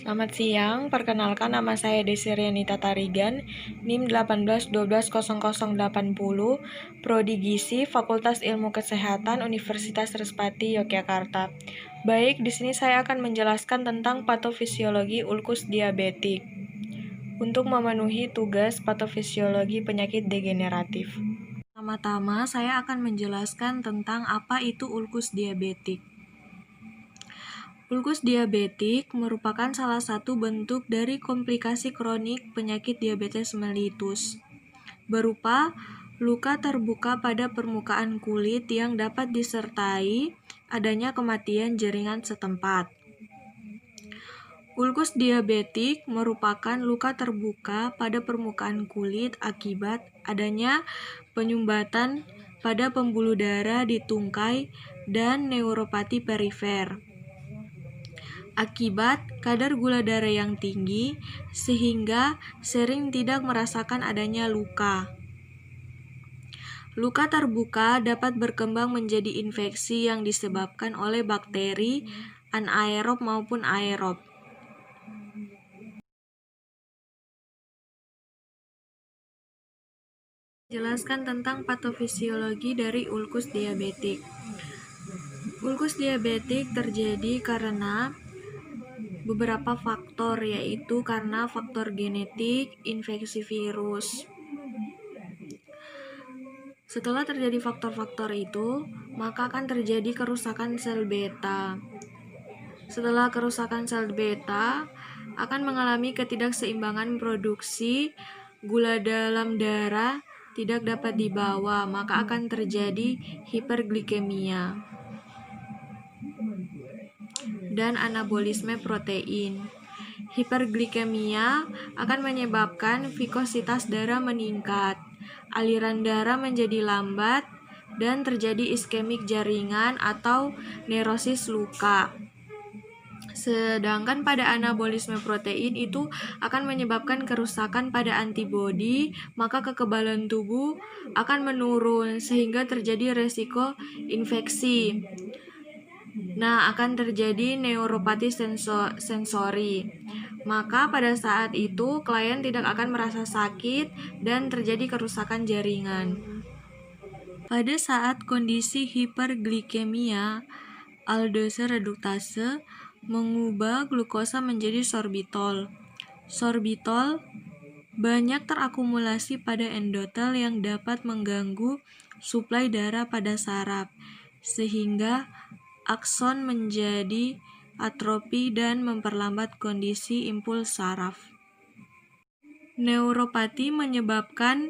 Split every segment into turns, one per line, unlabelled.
Selamat siang, perkenalkan nama saya Desirianita Tarigan, NIM 18120080, Prodi Gizi, Fakultas Ilmu Kesehatan, Universitas Respati, Yogyakarta. Baik, di sini saya akan menjelaskan tentang patofisiologi ulkus diabetik untuk memenuhi tugas patofisiologi penyakit degeneratif. Pertama-tama, saya akan menjelaskan tentang apa itu ulkus diabetik. Ulkus diabetik merupakan salah satu bentuk dari komplikasi kronik penyakit diabetes mellitus, berupa luka terbuka pada permukaan kulit yang dapat disertai adanya kematian jaringan setempat. Ulkus diabetik merupakan luka terbuka pada permukaan kulit akibat adanya penyumbatan pada pembuluh darah di tungkai dan neuropati perifer. Akibat kadar gula darah yang tinggi, sehingga sering tidak merasakan adanya luka. Luka terbuka dapat berkembang menjadi infeksi yang disebabkan oleh bakteri, anaerob maupun aerob. Jelaskan tentang patofisiologi dari ulkus diabetik. Ulkus diabetik terjadi karena beberapa faktor, yaitu karena faktor genetik, infeksi virus. Setelah terjadi faktor-faktor itu, maka akan terjadi kerusakan sel beta. Setelah kerusakan sel beta, akan mengalami ketidakseimbangan produksi gula dalam darah tidak dapat dibawa, maka akan terjadi hiperglikemia dan anabolisme protein. Hiperglikemia akan menyebabkan vikositas darah meningkat, aliran darah menjadi lambat, dan terjadi iskemik jaringan atau nerosis luka. Sedangkan pada anabolisme protein itu akan menyebabkan kerusakan pada antibodi, maka kekebalan tubuh akan menurun sehingga terjadi resiko infeksi. Nah, akan terjadi neuropati sensori. Maka pada saat itu klien tidak akan merasa sakit dan terjadi kerusakan jaringan. Pada saat kondisi hiperglikemia, aldose reduktase mengubah glukosa menjadi sorbitol. Sorbitol banyak terakumulasi pada endotel yang dapat mengganggu suplai darah pada saraf, sehingga akson menjadi atrofi dan memperlambat kondisi impuls saraf. Neuropati menyebabkan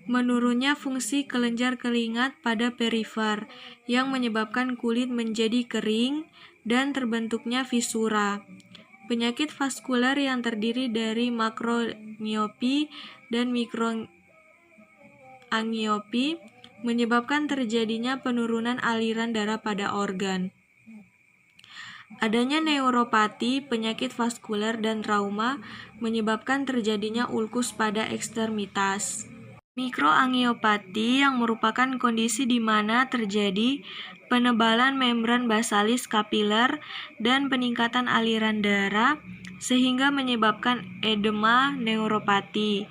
menurunnya fungsi kelenjar keringat pada perifer yang menyebabkan kulit menjadi kering dan terbentuknya fisura. Penyakit vaskuler yang terdiri dari makromiopi dan mikroangiopi menyebabkan terjadinya penurunan aliran darah pada organ. Adanya neuropati, penyakit vaskuler, dan trauma menyebabkan terjadinya ulkus pada ekstremitas. Mikroangiopati yang merupakan kondisi di mana terjadi penebalan membran basalis kapiler dan peningkatan aliran darah sehingga menyebabkan edema neuropati.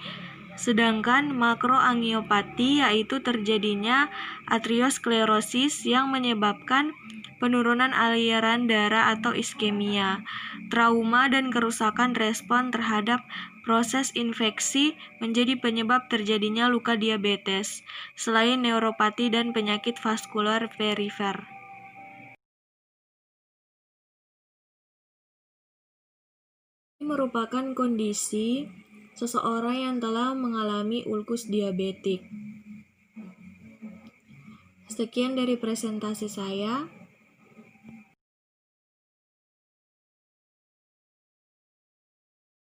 Sedangkan makroangiopati yaitu terjadinya atriosklerosis yang menyebabkan penurunan aliran darah atau iskemia, trauma dan kerusakan respon terhadap proses infeksi menjadi penyebab terjadinya luka diabetes, selain neuropati dan penyakit vaskular perifer. Ini merupakan kondisi seseorang yang telah mengalami ulkus diabetik. Sekian dari presentasi saya.